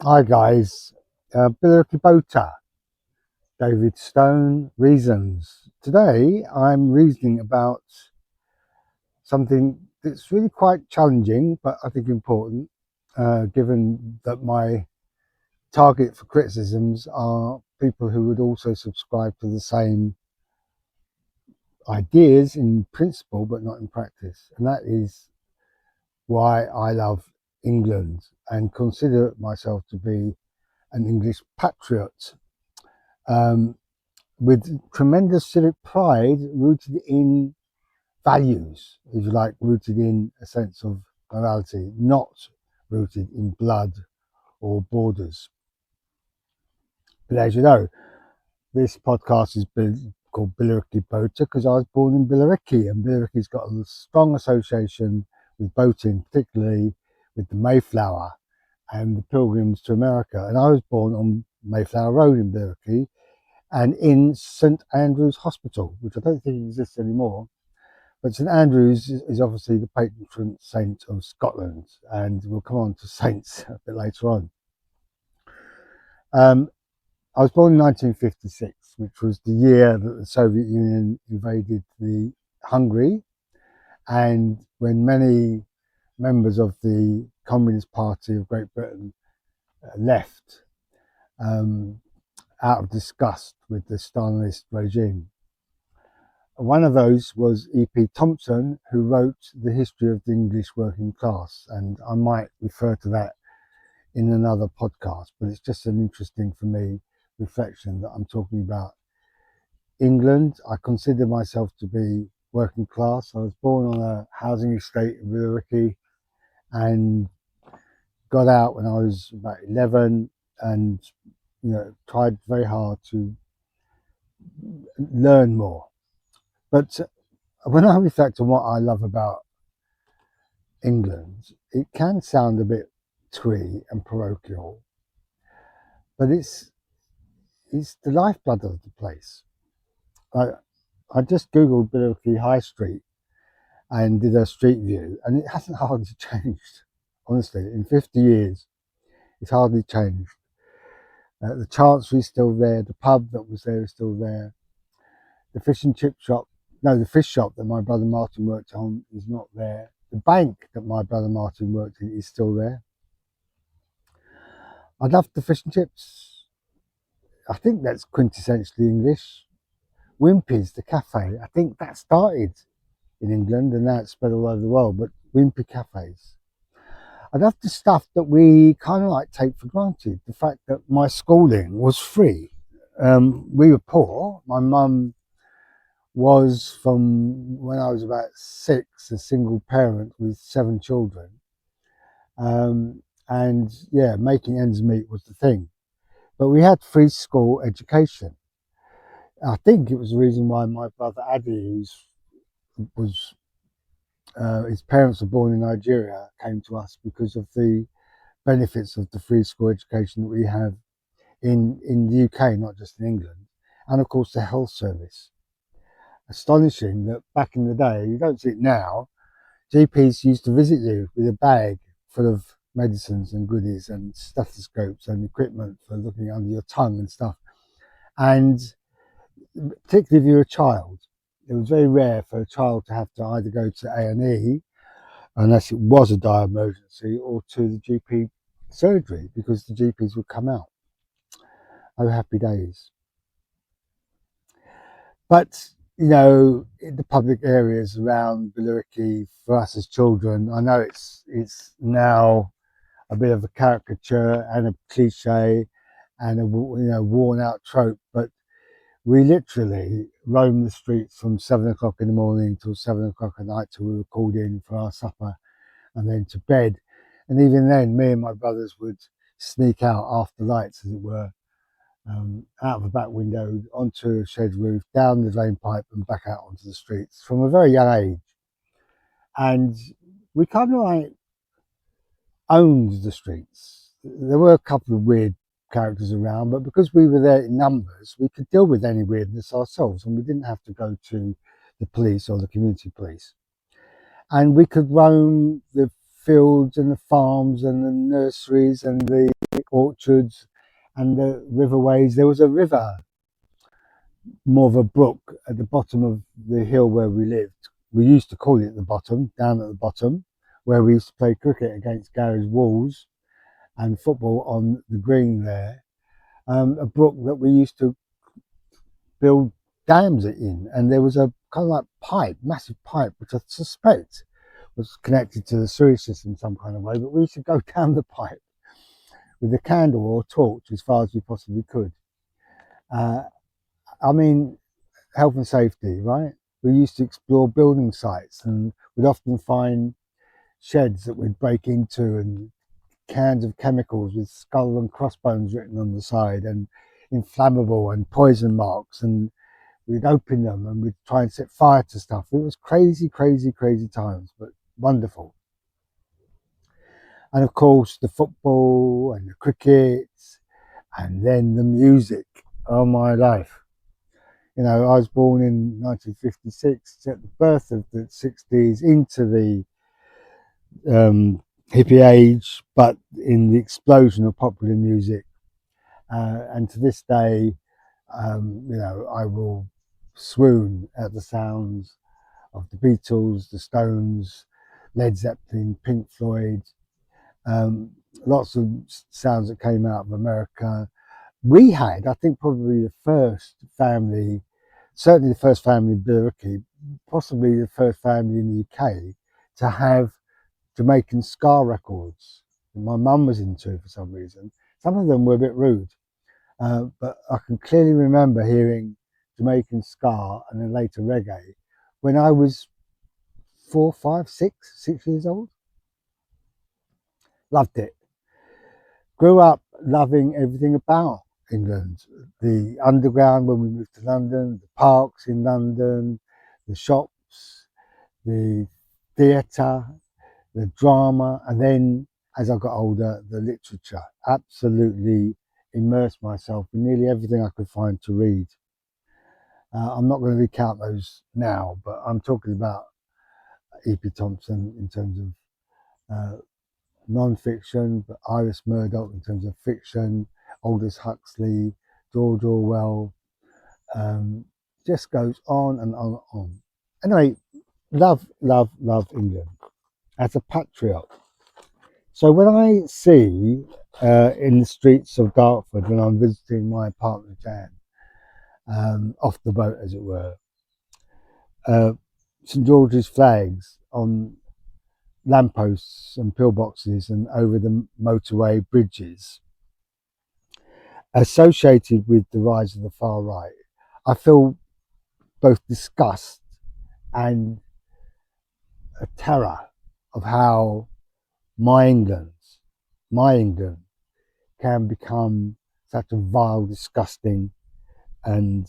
Hi guys, Bilirubota, David Stone, Reasons. Today I'm reasoning about something that's really quite challenging, but I think important, given that my target for criticisms are people who would also subscribe to the same ideas in principle, but not in practice. And that is why I love England and consider myself to be an English patriot. Um, with tremendous civic pride rooted in values, if you like, rooted in a sense of morality, not rooted in blood or borders. But as you know, this podcast has been called Billericay Boater because I was born in Billericay, and Billericay's got a strong association with boating, particularly with the Mayflower and the Pilgrims to America. And I was born on Mayflower Road in Billericay, and in St Andrew's Hospital, which I don't think exists anymore. But St Andrews is obviously the patron saint of Scotland, and we'll come on to saints a bit later on. I was born in 1956, which was the year that the Soviet Union invaded the Hungary, and when many members of the Communist Party of Great Britain left out of disgust with the Stalinist regime. One of those was E.P. Thompson, who wrote The History of the English Working Class, and I might refer to that in another podcast, but it's just an interesting, for me, reflection that I'm talking about England. I consider myself to be working class. I was born on a housing estate in Billericay and got out when I was about 11, and tried very hard to learn more. But when I reflect on what I love about England, it can sound a bit twee and parochial, but it's the lifeblood of the place. I just googled Billericay High Street and did a street view, and it hasn't hardly changed. Honestly, in 50 years, it's hardly changed. The Chancery is still there. The pub that was there is still there. The fish and chip shop, no, the fish shop that my brother Martin worked on is not there. The bank that my brother Martin worked in is still there. I love the fish and chips. I think that's quintessentially English. Wimpy's, the cafe, I think that started in England and now it's spread all over the world, but Wimpy cafes. I love the stuff that we kind of like take for granted. The fact that my schooling was free. We were poor. My mum was, from when I was about 6, a single parent with 7 children. And yeah, making ends meet was the thing. But we had free school education. I think it was the reason why my brother Adi, his parents were born in Nigeria, came to us because of the benefits of the free school education that we have in the UK, not just in England, and of course the health service. Astonishing that back in the day, you don't see it now, GPs used to visit you with a bag full of medicines and goodies and stethoscopes and equipment for looking under your tongue and stuff. And particularly if you're a child, it was very rare for a child to have to either go to A&E, unless it was a dire emergency, or to the GP surgery, because the GPs would come out. Oh, happy days. But, in the public areas around Billericay, for us as children, I know it's now a bit of a caricature and a cliche and a worn out trope, but we literally roamed the streets from 7 o'clock in the morning till 7 o'clock at night till we were called in for our supper and then to bed. And even then, me and my brothers would sneak out after lights, as it were, out of a back window, onto a shed roof, down the drain pipe and back out onto the streets from a very young age. And we kind of like owned the streets. There were a couple of weird characters around, but because we were there in numbers, we could deal with any weirdness ourselves, and we didn't have to go to the police or the community police. And we could roam the fields and the farms and the nurseries and orchards and the riverways. There was a river, more of a brook, at the bottom of the hill where we lived. We used to call it the bottom, down at the bottom, where we used to play cricket against Gary's Wolves and football on the green there. A brook that we used to build dams in, and there was a kind of like pipe, massive pipe, which I suspect was connected to the sewage system some kind of way, but we used to go down the pipe with a candle or a torch as far as we possibly could. Uh, I mean, health and safety, right? We used to explore building sites, and we'd often find sheds that we'd break into and cans of chemicals with skull and crossbones written on the side and inflammable and poison marks, and we'd open them and we'd try and set fire to stuff. It was crazy, crazy, crazy times, but wonderful. And of course, the football and the cricket, and then the music. Oh, my life. You know, I was born in 1956, at the birth of the 60s, into the hippie age, but in the explosion of popular music. And to this day, you know, I will swoon at the sounds of the Beatles, the Stones, Led Zeppelin, Pink Floyd, lots of sounds that came out of America. We had, I think, probably the first family, certainly the first family in Billericay, possibly the first family in the UK to have Jamaican ska records. My mum was into for some reason. Some of them were a bit rude, but I can clearly remember hearing Jamaican ska and then later reggae when I was 4, 5, 6 years old. Loved it. Grew up loving everything about England. The underground when we moved to London, the parks in London, the shops, the theatre, the drama, and then as I got older, the literature. Absolutely immersed myself in nearly everything I could find to read. I'm not going to recount those now, but I'm talking about E.P. Thompson in terms of non-fiction, but Iris Murdoch in terms of fiction, Aldous Huxley, George Orwell, just goes on and on and on. Anyway, love, love, love England as a patriot. So when I see in the streets of Dartford, when I'm visiting my partner Jan, off the boat as it were, St George's flags on lampposts and pillboxes and over the motorway bridges associated with the rise of the far right, I feel both disgust and a terror of how my England can become such a vile, disgusting and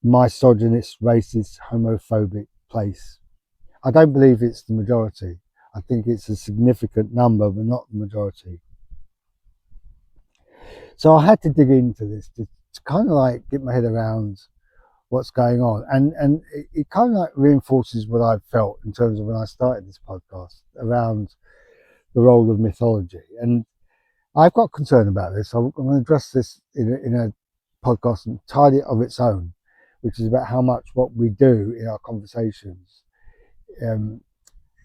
misogynist, racist, homophobic place. I don't believe it's the majority. I think it's a significant number, but not the majority. So I had to dig into this to kind of like get my head around what's going on. And it kind of like reinforces what I've felt in terms of when I started this podcast around the role of mythology. And I've got concern about this. I'm going to address this in a podcast entirely of its own, which is about how much what we do in our conversations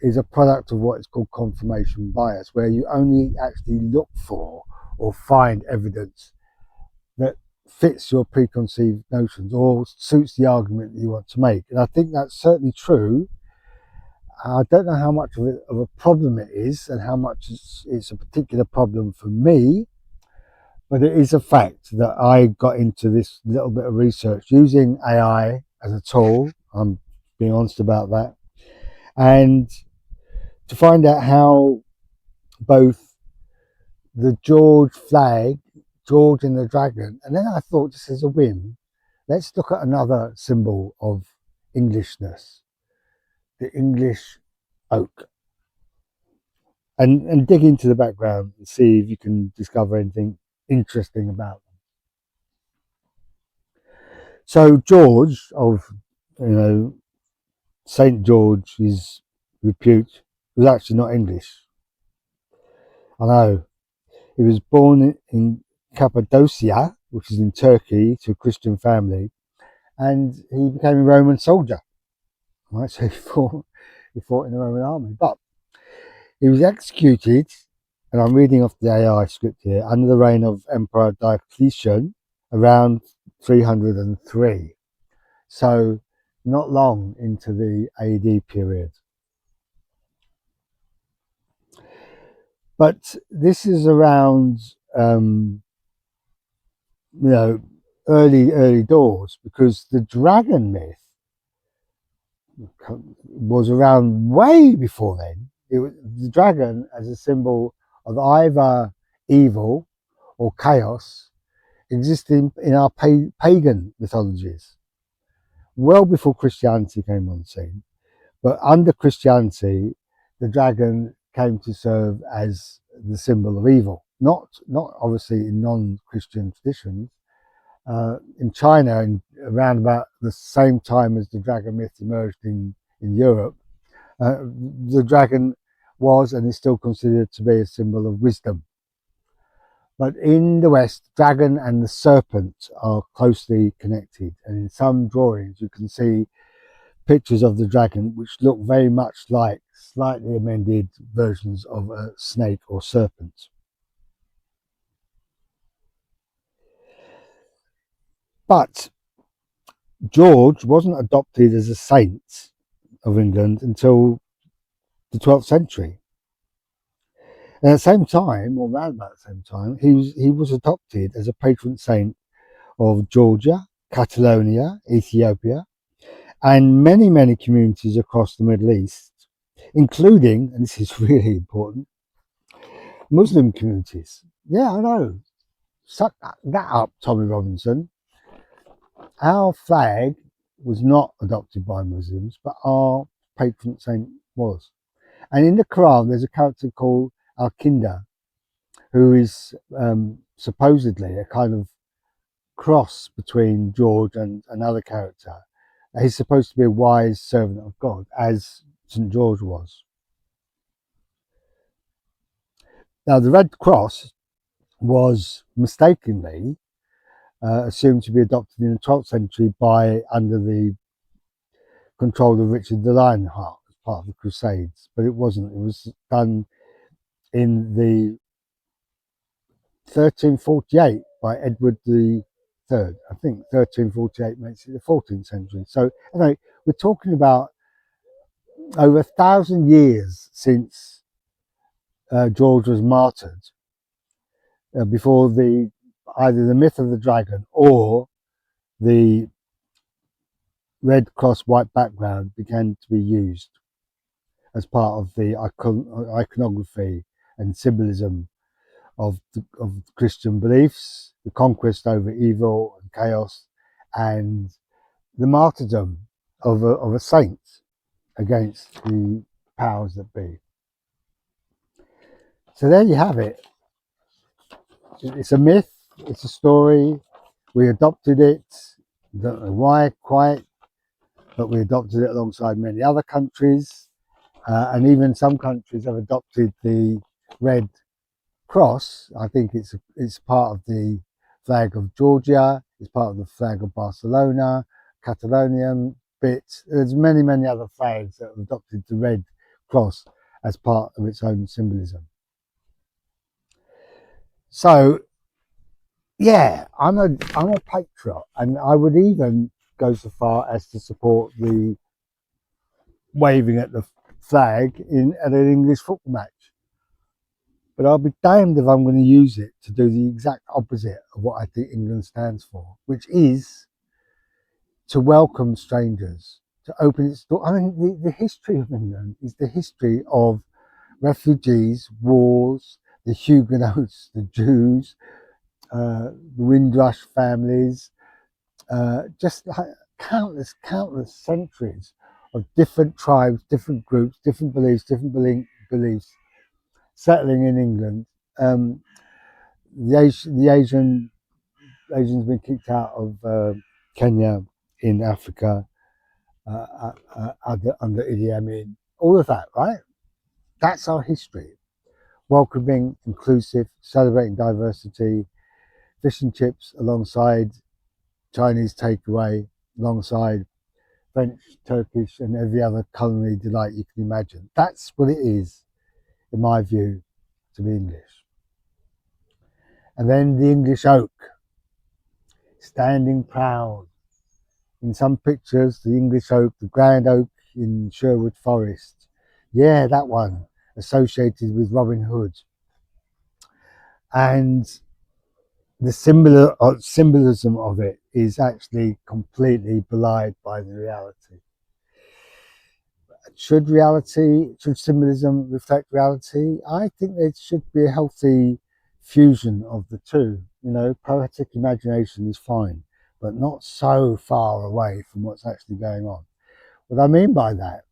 is a product of what is called confirmation bias, where you only actually look for or find evidence that fits your preconceived notions or suits the argument that you want to make. And I think that's certainly true. I don't know how much of a problem it is and how much it's a particular problem for me, but it is a fact that I got into this little bit of research using AI as a tool. I'm being honest about that. And to find out how both the George flag, George and the dragon, and then I thought, just as a whim, let's look at another symbol of Englishness, the English oak, and dig into the background and see if you can discover anything interesting about them. So George of, St George's repute was actually not English. I know. He was born in Cappadocia, which is in Turkey, to a Christian family, and he became a Roman soldier. Right, so he fought in the Roman army, but he was executed, and I'm reading off the AI script here, under the reign of Emperor Diocletian around 303. So not long into the AD period. But this is around, you know, early doors, because the dragon myth was around way before then. It was the dragon as a symbol of either evil or chaos, existing in our pagan mythologies, well before Christianity came on the scene. But under Christianity, the dragon came to serve as the symbol of evil. Not obviously in non-Christian traditions. In China, around about the same time as the dragon myth emerged in Europe, the dragon was and is still considered to be a symbol of wisdom. But in the West, dragon and the serpent are closely connected, and in some drawings you can see pictures of the dragon which look very much like slightly amended versions of a snake or serpent. But George wasn't adopted as a saint of England until the 12th century. And at the same time, or around about the same time, he was adopted as a patron saint of Georgia, Catalonia, Ethiopia, and many communities across the Middle East, including, and this is really important, Muslim communities. Yeah, I know. Suck that up, Tommy Robinson. Our flag was not adopted by Muslims, but our patron saint was. And in the Quran, there's a character called Al Kinda, who is supposedly a kind of cross between George and another character. He's supposed to be a wise servant of God, as St. George was. Now, the Red Cross was mistakenly assumed to be adopted in the 12th century under the control of Richard the Lionheart as part of the Crusades, but it wasn't. It was done in the 1348 by Edward the Third. I think 1348 makes it the 14th century. So anyway, we're talking about over 1,000 years since George was martyred, before either the myth of the dragon or the red cross white background began to be used as part of the iconography and symbolism of Christian beliefs, the conquest over evil and chaos, and the martyrdom of a saint against the powers that be. So there you have it. It's a myth, it's a story. We adopted it, don't know why quite, but we adopted it alongside many other countries. And even some countries have adopted the red cross. I think it's part of the flag of Georgia, it's part of the flag of Barcelona, Catalonian bits. There's many other flags that have adopted the red cross as part of its own symbolism. So yeah, I'm a patriot, and I would even go so far as to support the waving at the flag at an English football match. But I'll be damned if I'm going to use it to do the exact opposite of what I think England stands for, which is to welcome strangers, to open its door. I mean, the history of England is the history of refugees, wars, the Huguenots, the Jews, the Windrush families, just countless centuries of different tribes, different groups, different beliefs, beliefs settling in England. The Asians been kicked out of Kenya, in Africa, under Idi Amin. All of that, right? That's our history. welcoming, inclusive, celebrating diversity, fish and chips alongside Chinese takeaway, alongside French, Turkish, and every other culinary delight you can imagine. That's what it is, in my view, to be English. And then the English oak, standing proud. In some pictures, the English oak, the grand oak in Sherwood Forest. Yeah, that one, associated with Robin Hood. And the symbolism of it is actually completely belied by the reality. Should symbolism reflect reality? I think there should be a healthy fusion of the two. You know, poetic imagination is fine, but not so far away from what's actually going on. What I mean by that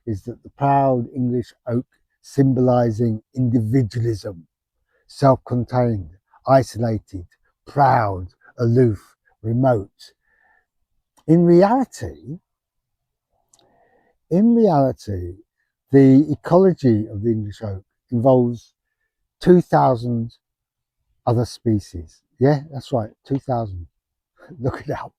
is that the proud English oak symbolizing individualism, self-contained, isolated, proud, aloof, remote. In reality, the ecology of the English oak involves 2,000 other species. Yeah, that's right, 2,000. Look it up.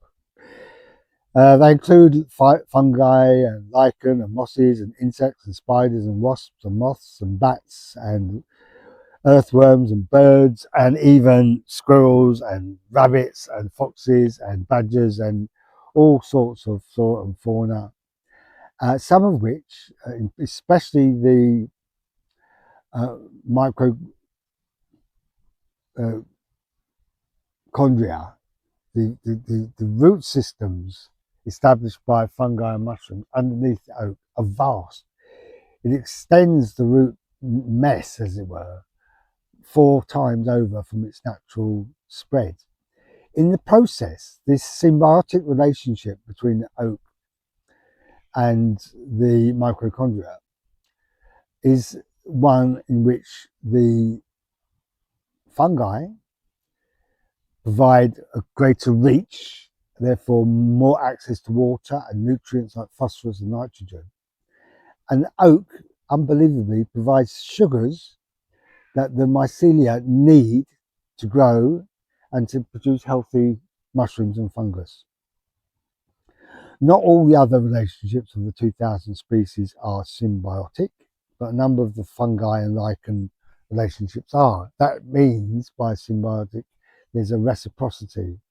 They include fungi and lichen and mosses and insects and spiders and wasps and moths and bats and earthworms and birds and even squirrels and rabbits and foxes and badgers and all sorts of flora and fauna. Some of which, especially the microchondria, the root systems established by fungi and mushrooms underneath the oak are vast. It extends the root mess, as it were, 4 times over from its natural spread. In the process, this symbiotic relationship between the oak and the mitochondria is one in which the fungi provide a greater reach, therefore more access to water and nutrients like phosphorus and nitrogen. And oak, unbelievably, provides sugars that the mycelia need to grow and to produce healthy mushrooms and fungus. Not all the other relationships of the 2,000 species are symbiotic, but a number of the fungi and lichen relationships are. That means by symbiotic, there's a reciprocity.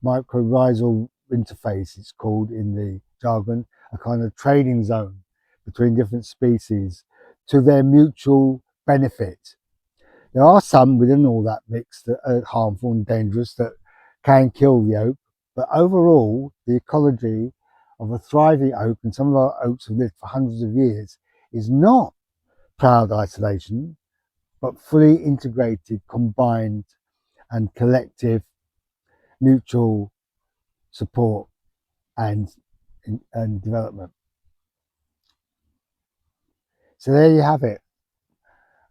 Mycorrhizal interface, it's called in the jargon, a kind of trading zone between different species to their mutual benefit. There are some within all that mix that are harmful and dangerous that can kill the oak, but overall, the ecology of a thriving oak, and some of our oaks have lived for hundreds of years, is not proud isolation, but fully integrated, combined, and collective mutual support and development. So there you have it.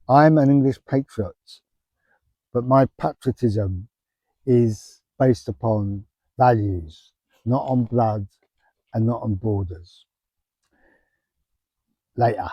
I'm an English patriot, but my patriotism is based upon values, not on blood and not on borders. Later.